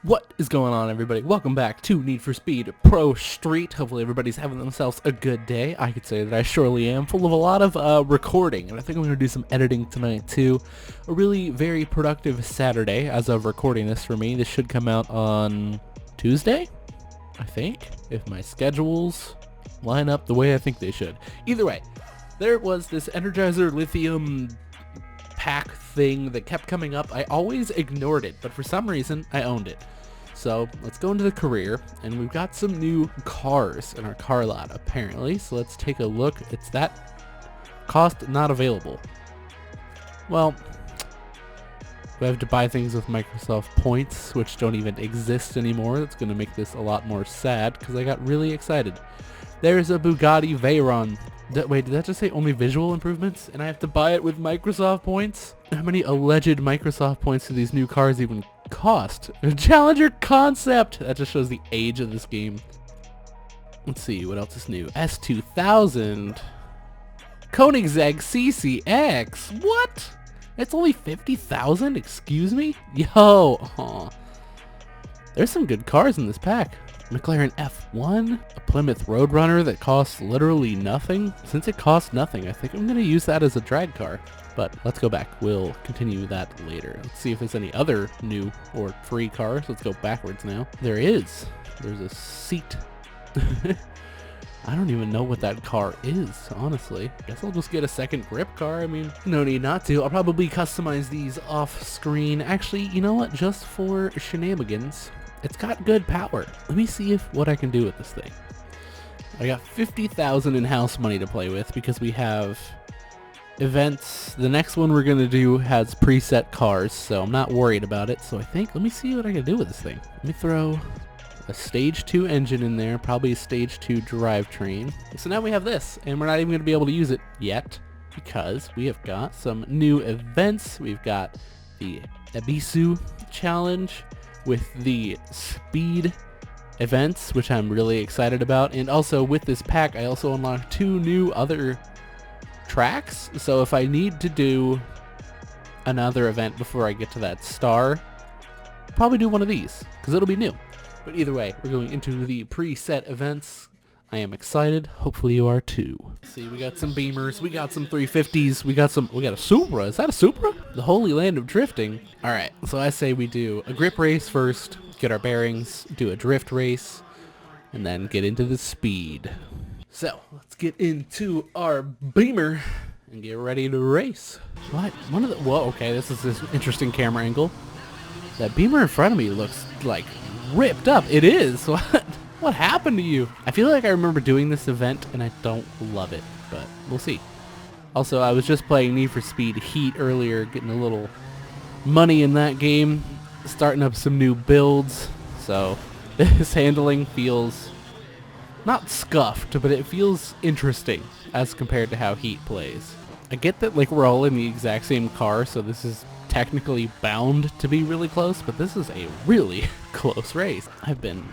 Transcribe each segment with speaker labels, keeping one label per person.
Speaker 1: What is going on, everybody? Welcome back to Need for Speed Pro Street. Hopefully everybody's having themselves a good day. I could say that I surely am, full of a lot of recording, and I think I'm going to do some editing tonight too. A really very productive Saturday as of recording this for me. This should come out on Tuesday, I think, if my schedules line up the way I think they should. Either way, there was this Energizer Lithium pack thing that kept coming up. I always ignored it, but for some reason I owned it. So let's go into the career, and we've got some new cars in our car lot apparently, so let's take a look. It's that cost not available. Well, we have to buy things with Microsoft points, which don't even exist anymore. That's going to make this a lot more sad because I got really excited. There's a Bugatti Veyron. Wait, did that just say only visual improvements? And I have to buy it with Microsoft points? How many alleged Microsoft points do these new cars even cost? Challenger Concept! That just shows the age of this game. Let's see, what else is new? S2000. Koenigsegg CCX. What? It's only 50,000? Excuse me? Yo! Aw. There's some good cars in this pack. McLaren F1, a Plymouth Roadrunner that costs literally nothing. Since it costs nothing, I think I'm going to use that as a drag car. But let's go back. We'll continue that later. Let's see if there's any other new or free cars. Let's go backwards now. There is. There's a seat. I don't even know what that car is, honestly. Guess I'll just get a second grip car. I mean, no need not to. I'll probably customize these off screen. Actually, you know what? Just for shenanigans. It's got good power. Let me see what I can do with this thing. I got 50,000 in house money to play with because we have events. The next one we're going to do has preset cars, so I'm not worried about it. So I think, let me see what I can do with this thing. Let me throw a stage 2 engine in there, probably a stage 2 drivetrain. So now we have this, and we're not even going to be able to use it yet because we have got some new events. We've got the Ebisu challenge with the speed events, which I'm really excited about. And also with this pack, I also unlocked 2 new other tracks. So if I need to do another event before I get to that star, I'll probably do one of these because it'll be new. But either way, we're going into the preset events. I am excited. Hopefully you are too. See, we got some Beamers, we got some 350s, we got a Supra. Is that a Supra? The holy land of drifting. All right, so I say we do a grip race first, get our bearings, do a drift race, and then get into the speed. So let's get into our Beamer and get ready to race. What? Whoa, okay, this is this interesting camera angle. That Beamer in front of me looks like ripped up. It is. What happened to you? I feel like I remember doing this event and I don't love it, but we'll see. Also, I was just playing Need for Speed Heat earlier, getting a little money in that game, starting up some new builds, so this handling feels not scuffed, but it feels interesting as compared to how Heat plays. I get that like we're all in the exact same car, so this is technically bound to be really close, but this is a really close race. I've been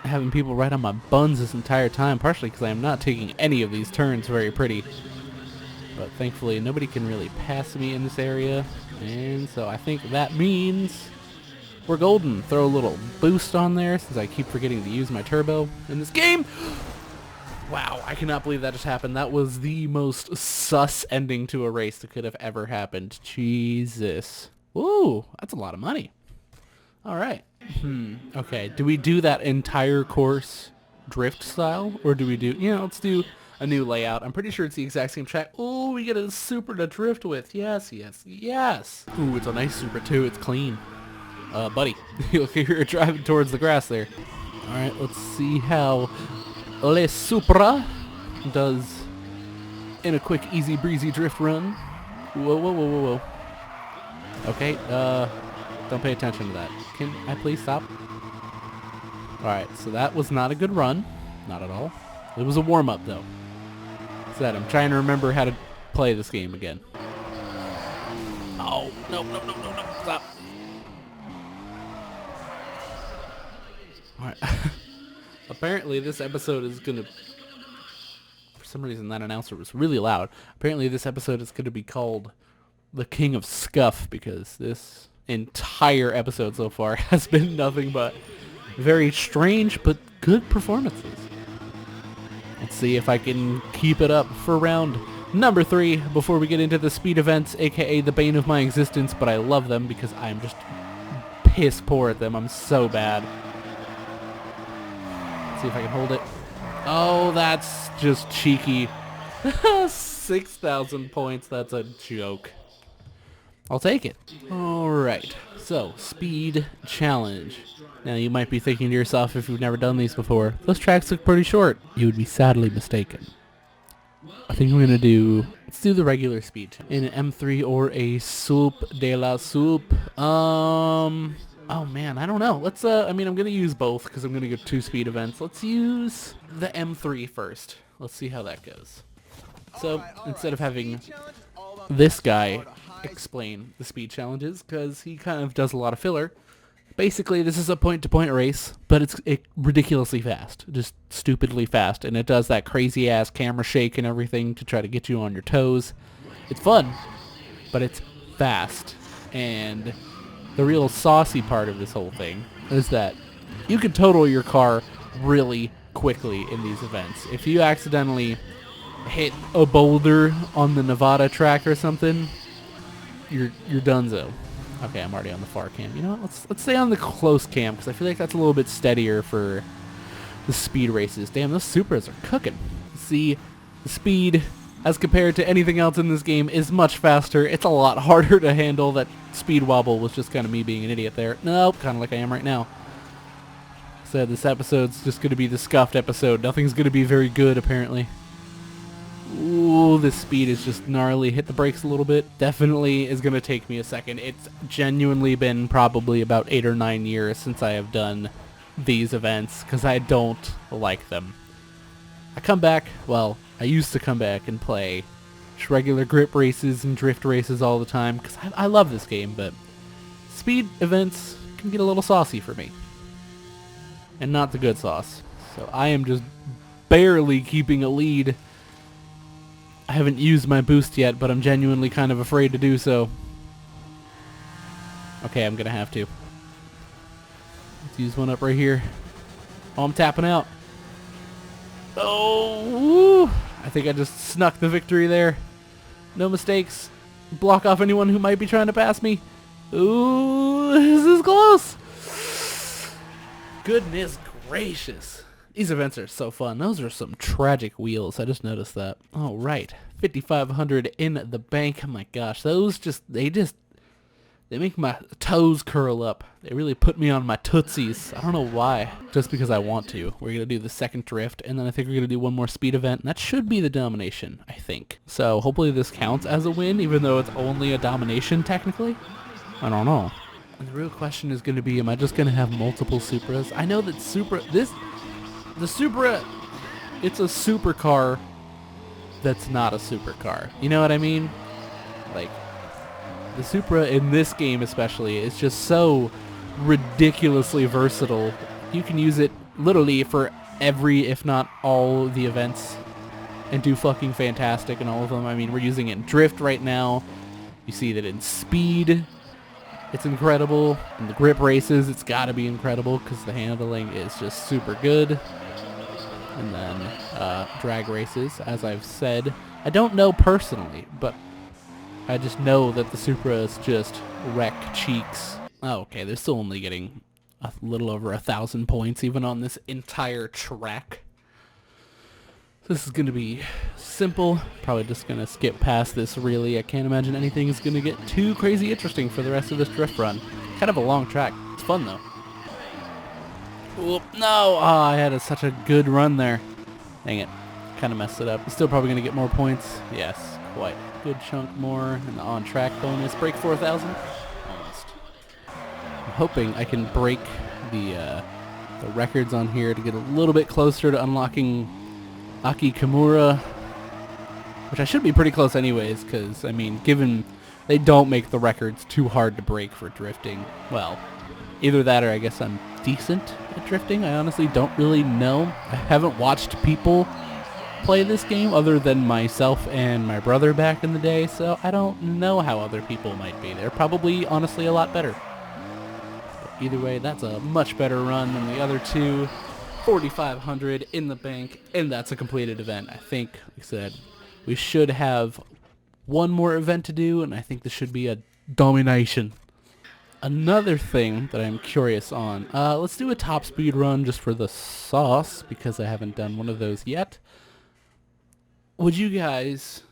Speaker 1: having people right on my buns this entire time, partially because I am not taking any of these turns very pretty. But thankfully nobody can really pass me in this area, and so I think that means we're golden. Throw a little boost on there since I keep forgetting to use my turbo in this game. Wow, I cannot believe that just happened. That was the most sus ending to a race that could have ever happened. Jesus. Ooh, that's a lot of money. All right. Okay, do we do that entire course drift style, or do we do, let's do a new layout. I'm pretty sure it's the exact same track. Oh, we get a Supra to drift with. Yes, yes, yes. Ooh, it's a nice Supra too. It's clean. Buddy, you're driving towards the grass there. All right, let's see how Le Supra does in a quick, easy breezy drift run. Whoa, whoa, whoa, whoa, whoa. Okay, don't pay attention to that. Can I please stop? Alright, so that was not a good run. Not at all. It was a warm-up, though. Said I'm trying to remember how to play this game again. Oh, no, no, no, no, no, stop. Alright. Apparently this episode is gonna... For some reason that announcer was really loud. Apparently this episode is gonna be called The King of Scuff, because this entire episode so far has been nothing but very strange but good performances. Let's see if I can keep it up for round number 3 before we get into the speed events, aka the bane of my existence, but I love them because I'm just piss poor at them. I'm so bad. Let's see if I can hold it. Oh, that's just cheeky. 6,000 points, that's a joke. I'll take it. Alright, so speed challenge. Now you might be thinking to yourself, if you've never done these before, those tracks look pretty short. You would be sadly mistaken. I think we're gonna let's do the regular speed. In an M3 or a soup de la soup. Oh man, I don't know. Let's, I'm gonna use both because I'm gonna go 2 speed events. Let's use the M3 first. Let's see how that goes. So, instead of having this guy explain the speed challenges, because he kind of does a lot of filler, basically this is a point-to-point race, but it's ridiculously fast. Just stupidly fast. And it does that crazy-ass camera shake and everything to try to get you on your toes. It's fun, but it's fast. And the real saucy part of this whole thing is that you can total your car really quickly in these events. If you accidentally hit a boulder on the Nevada track or something, you're donezo. Okay, I'm already on the far cam. You know what? Let's stay on the close cam because I feel like that's a little bit steadier for the speed races. Damn, those Supras are cooking. See, the speed as compared to anything else in this game is much faster. It's a lot harder to handle. That speed wobble was just kind of me being an idiot there. Nope, kind of like I am right now. So this episode's just going to be the scuffed episode. Nothing's going to be very good, apparently. Ooh, this speed is just gnarly. Hit the brakes a little bit. Definitely is going to take me a second. It's genuinely been probably about 8 or 9 years since I have done these events because I don't like them. I used to come back and play just regular grip races and drift races all the time because I love this game, but speed events can get a little saucy for me. And not the good sauce. So I am just barely keeping a lead. I haven't used my boost yet, but I'm genuinely kind of afraid to do so. Okay, I'm gonna have to. Let's use one up right here. Oh, I'm tapping out. Oh, woo. I think I just snuck the victory there. No mistakes. Block off anyone who might be trying to pass me. Ooh, this is close. Goodness gracious. These events are so fun. Those are some tragic wheels. I just noticed that. All right. 5,500 in the bank. Oh my gosh. Those they make my toes curl up. They really put me on my tootsies. I don't know why. Just because I want to. We're going to do the second drift, and then I think we're going to do one more speed event, and that should be the domination, I think. So hopefully this counts as a win, even though it's only a domination technically. I don't know. And the real question is going to be, am I just going to have multiple Supras? I know that the Supra, it's a supercar that's not a supercar. You know what I mean? Like, the Supra in this game especially is just so ridiculously versatile. You can use it literally for every, if not all, the events and do fucking fantastic in all of them. I mean, we're using it in drift right now. You see that in speed, it's incredible. In the grip races, it's got to be incredible because the handling is just super good. And then drag races, as I've said. I don't know personally, but I just know that the Supras just wreck cheeks. Oh, okay, they're still only getting a little over 1,000 points even on this entire track. This is going to be simple. Probably just going to skip past this, really. I can't imagine anything is going to get too crazy interesting for the rest of this drift run. Kind of a long track. It's fun, though. Oop, no! Oh, I had such a good run there. Dang it. Kind of messed it up. Still probably going to get more points. Yes, quite. Good chunk more. And the on-track bonus. Break 4,000? Almost. I'm hoping I can break the records on here to get a little bit closer to unlocking Aki Kimura, which I should be pretty close anyways, because, I mean, given they don't make the records too hard to break for drifting, well, either that or I guess I'm decent at drifting. I honestly don't really know. I haven't watched people play this game other than myself and my brother back in the day, so I don't know how other people might be. They're probably, honestly, a lot better. But either way, that's a much better run than the other two. 4,500 in the bank, and that's a completed event. I think, like I said, we should have one more event to do, and I think this should be a domination. Another thing that I'm curious on, let's do a top speed run just for the sauce, because I haven't done one of those yet. Would you guys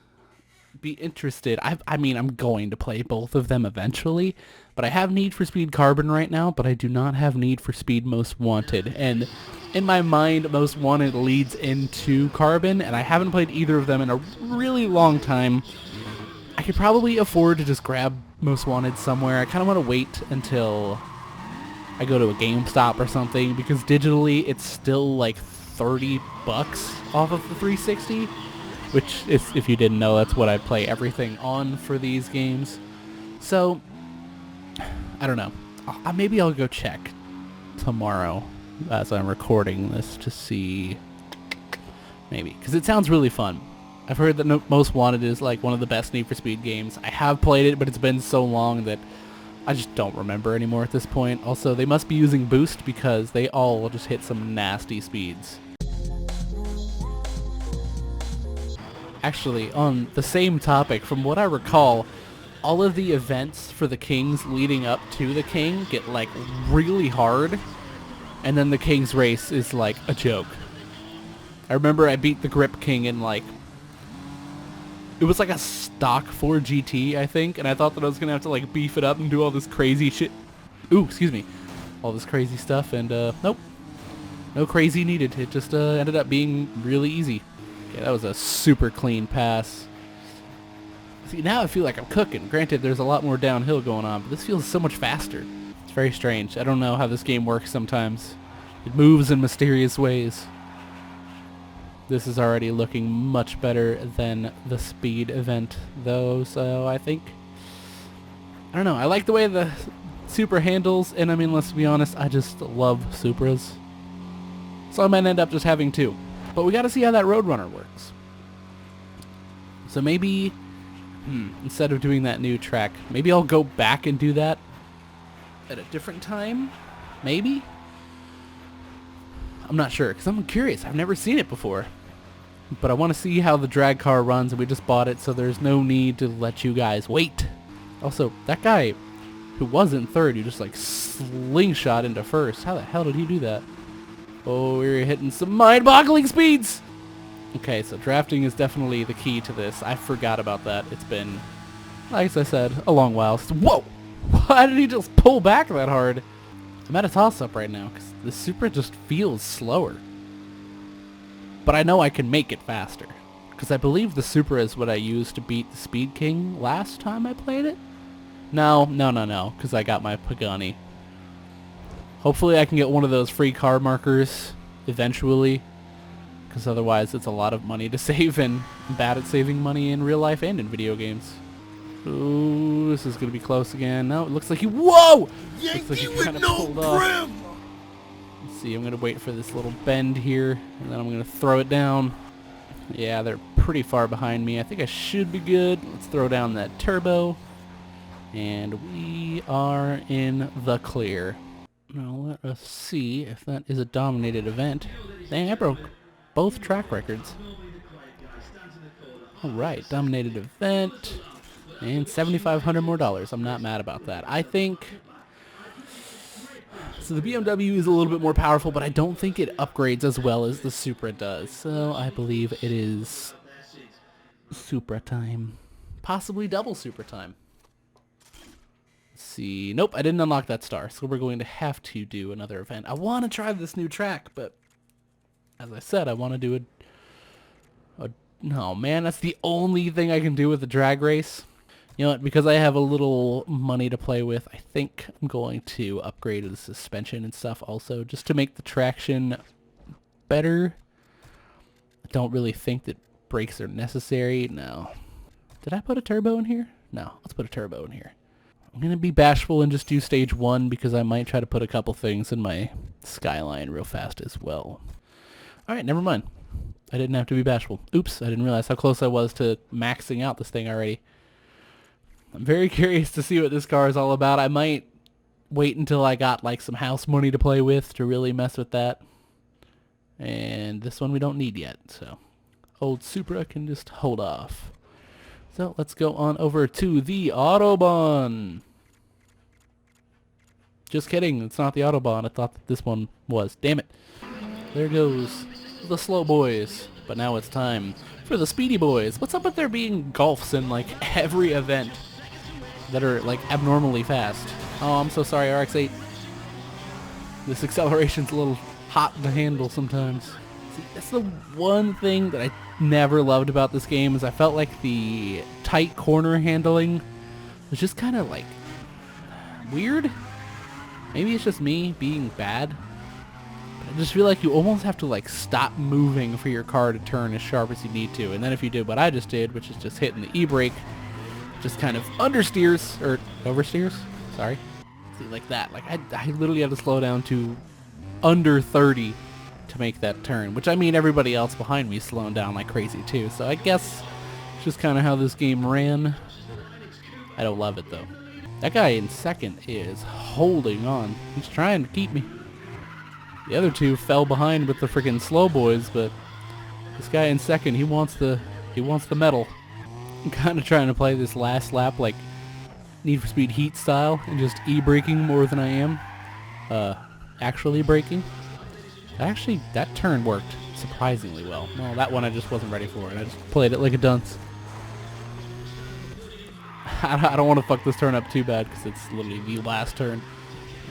Speaker 1: be interested? I mean, I'm going to play both of them eventually, but I have Need for Speed Carbon right now, but I do not have Need for Speed Most Wanted. And in my mind, Most Wanted leads into Carbon, and I haven't played either of them in a really long time. I could probably afford to just grab Most Wanted somewhere. I kind of want to wait until I go to a GameStop or something, because digitally it's still like $30 off of the 360, which, if you didn't know, that's what I play everything on for these games. So, I don't know. Maybe I'll go check tomorrow as I'm recording this to see, maybe, because it sounds really fun. I've heard that Most Wanted is like one of the best Need for Speed games. I have played it, but it's been so long that I just don't remember anymore at this point. Also, they must be using Boost because they all just hit some nasty speeds. Actually, on the same topic, from what I recall, all of the events for the Kings leading up to the King get like really hard, and then the King's race is like a joke. I remember I beat the Grip King in like, it was like a stock 4 GT, I think, and I thought that I was going to have to like beef it up and do all this crazy shit. Ooh, excuse me. All this crazy stuff, and nope. No crazy needed. It just ended up being really easy. Okay, that was a super clean pass. See, now I feel like I'm cooking. Granted, there's a lot more downhill going on, but this feels so much faster. It's very strange. I don't know how this game works sometimes. It moves in mysterious ways. This is already looking much better than the speed event, though, so I think, I don't know, I like the way the Supra handles, and I mean, let's be honest, I just love Supras. So I might end up just having two. But we gotta see how that Roadrunner works. So maybe, instead of doing that new track, maybe I'll go back and do that at a different time? Maybe? I'm not sure, because I'm curious. I've never seen it before. But I want to see how the drag car runs, and we just bought it, so there's no need to let you guys wait. Also, that guy who was in third, you just like slingshot into first. How the hell did he do that? Oh, we're hitting some mind-boggling speeds! Okay, so drafting is definitely the key to this. I forgot about that. It's been, like I said, a long while. Whoa! Why did he just pull back that hard? I'm at a toss-up right now, because the Supra just feels slower. But I know I can make it faster, because I believe the Supra is what I used to beat the Speed King last time I played it? No, because I got my Pagani. Hopefully I can get one of those free car markers eventually, because otherwise it's a lot of money to save, and I'm bad at saving money in real life and in video games. Ooh, this is going to be close again. No, it looks like he... Whoa! Looks like he kind of pulled off. Let's see, I'm going to wait for this little bend here, and then I'm going to throw it down. Yeah, they're pretty far behind me. I think I should be good. Let's throw down that turbo. And we are in the clear. Now let us see if that is a dominated event. Dang, I broke both track records. Alright, dominated event. And $7,500 more. I'm not mad about that. I think... So the BMW is a little bit more powerful, but I don't think it upgrades as well as the Supra does. So I believe it is Supra time. Possibly double Supra time. Let's see. Nope, I didn't unlock that star, so we're going to have to do another event. I want to try this new track, but as I said, I want to do no, man, that's the only thing I can do with the drag race. You know what, because I have a little money to play with, I think I'm going to upgrade the suspension and stuff also, just to make the traction better. I don't really think that brakes are necessary. No. Did I put a turbo in here? No, let's put a turbo in here. I'm going to be bashful and just do stage 1, because I might try to put a couple things in my Skyline real fast as well. Alright, never mind. I didn't have to be bashful. Oops, I didn't realize how close I was to maxing out this thing already. I'm very curious to see what this car is all about. I might wait until I got like some house money to play with to really mess with that. And this one we don't need yet, so old Supra can just hold off. So let's go on over to the Autobahn. Just kidding, it's not the Autobahn. I thought that this one was. Damn it. There goes the slow boys. But now it's time for the speedy boys. What's up with there being golfs in like every event that are like abnormally fast? Oh, I'm so sorry, RX-8. This acceleration's a little hot to handle sometimes. See, that's the one thing that I never loved about this game is I felt like the tight corner handling was just kind of like weird. Maybe it's just me being bad. I just feel like you almost have to like stop moving for your car to turn as sharp as you need to. And then if you did what I just did, which is just hitting the e-brake, just kind of understeers, or oversteers, sorry. See, like that. Like I literally had to slow down to under 30 to make that turn. Which I mean everybody else behind me is slowing down like crazy too. So I guess it's just kind of how this game ran. I don't love it though. That guy in second is holding on. He's trying to keep me. The other two fell behind with the freaking slow boys, but this guy in second, he wants the medal. I'm kind of trying to play this last lap like Need for Speed Heat style and just e-braking more than I am actually braking. Actually, that turn worked surprisingly well. Well, that one I just wasn't ready for, and I just played it like a dunce. I don't want to fuck this turn up too bad because it's literally the last turn.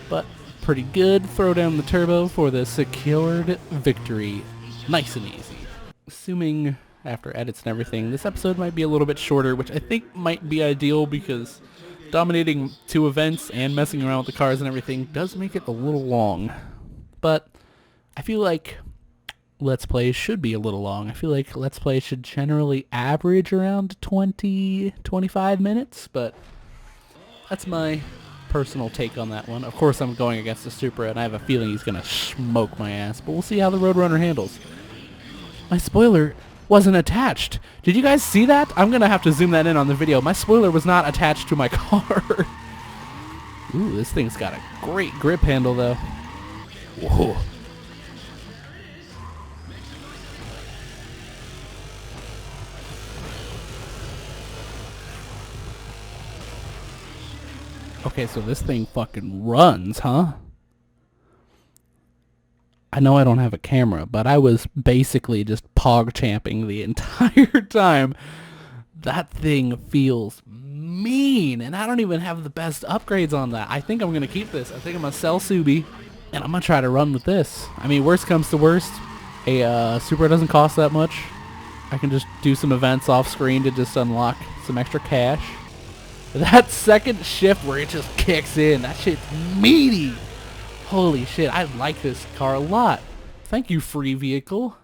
Speaker 1: But pretty good. Throw down the turbo for the secured victory. Nice and easy. Assuming after edits and everything, this episode might be a little bit shorter, which I think might be ideal because dominating 2 events and messing around with the cars and everything does make it a little long. But I feel like Let's Plays should be a little long. I feel like Let's Plays should generally average around 20-25 minutes, but that's my personal take on that one. Of course, I'm going against the Supra, and I have a feeling he's going to smoke my ass, but we'll see how the Roadrunner handles. My spoiler wasn't attached. Did you guys see that? I'm going to have to zoom that in on the video. My spoiler was not attached to my car. Ooh, this thing's got a great grip handle, though. Whoa. Okay, so this thing fucking runs, huh? I know I don't have a camera, but I was basically just pog-champing the entire time. That thing feels mean, and I don't even have the best upgrades on that. I think I'm going to keep this. I think I'm going to sell Subi, and I'm going to try to run with this. I mean, worst comes to worst, a Supra doesn't cost that much. I can just do some events off-screen to just unlock some extra cash. That second shift where it just kicks in, that shit's meaty. Holy shit, I like this car a lot. Thank you, free vehicle.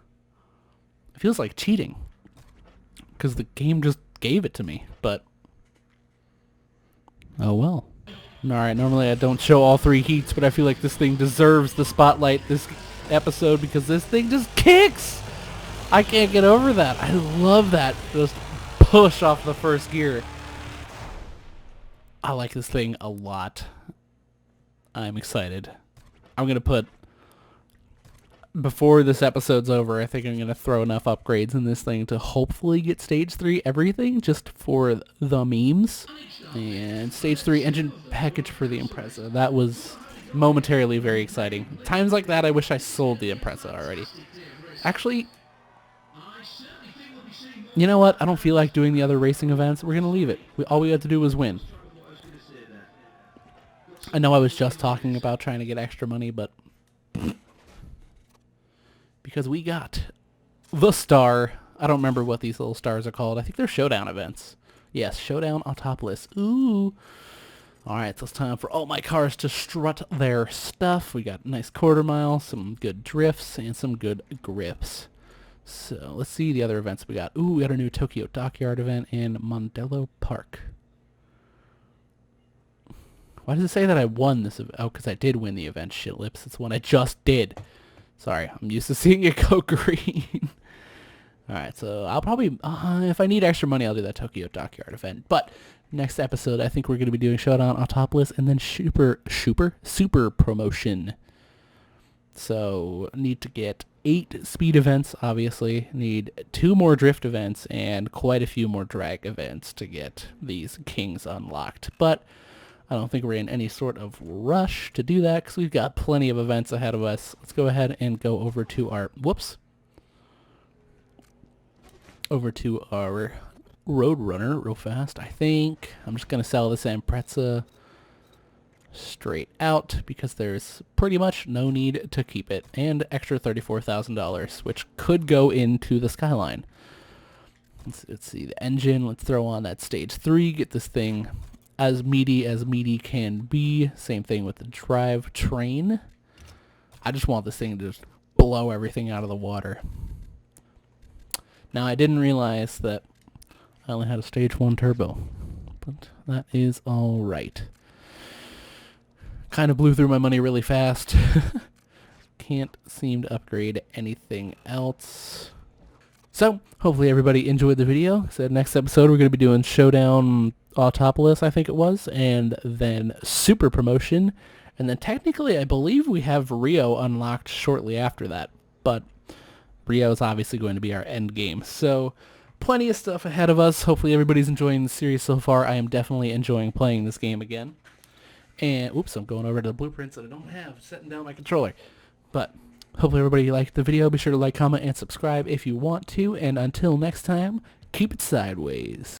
Speaker 1: It feels like cheating, because the game just gave it to me, but oh well. Alright, normally I don't show all 3 heats, but I feel like this thing deserves the spotlight this episode because this thing just kicks. I can't get over that. I love that. Just push off the first gear. I like this thing a lot. I'm excited. I'm going to put, before this episode's over, I think I'm going to throw enough upgrades in this thing to hopefully get Stage 3 everything, just for the memes. And Stage 3 engine package for the Impreza. That was momentarily very exciting. Times like that, I wish I sold the Impreza already. Actually, you know what? I don't feel like doing the other racing events. We're going to leave it. All we had to do was win. I know I was just talking about trying to get extra money, but because we got the star. I don't remember what these little stars are called. I think they're showdown events. Yes, showdown Autopolis. Ooh. Alright, so it's time for all my cars to strut their stuff. We got nice quarter mile, some good drifts, and some good grips. So let's see the other events we got. Ooh, we got a new Tokyo Dockyard event in Mondello Park. Why does it say that I won this event? Oh, because I did win the event, shit lips. It's one I just did. Sorry, I'm used to seeing it go green. Alright, so I'll probably, if I need extra money, I'll do that Tokyo Dockyard event. But next episode, I think we're going to be doing Showdown Autopolis and then Super Promotion. So, need to get 8 speed events, obviously. Need 2 more drift events and quite a few more drag events to get these kings unlocked. But I don't think we're in any sort of rush to do that because we've got plenty of events ahead of us. Let's go ahead and go over to our, Roadrunner real fast. I think I'm just going to sell this Amprezza straight out because there's pretty much no need to keep it, and extra $34,000, which could go into the Skyline. Let's see the engine. Let's throw on that stage 3, get this thing as meaty can be. Same thing with the drive train. I just want this thing to just blow everything out of the water. Now I didn't realize that I only had a stage 1 turbo, but that is alright. Kind of blew through my money really fast. Can't seem to upgrade anything else. So, hopefully everybody enjoyed the video. So next episode we're going to be doing Showdown Autopolis, I think it was, and then Super Promotion. And then technically I believe we have Rio unlocked shortly after that. But Rio is obviously going to be our end game. So plenty of stuff ahead of us. Hopefully everybody's enjoying the series so far. I am definitely enjoying playing this game again. And, oops, I'm going over to the blueprints that I don't have, setting down my controller. But, hopefully everybody liked the video. Be sure to like, comment, and subscribe if you want to. And until next time, keep it sideways.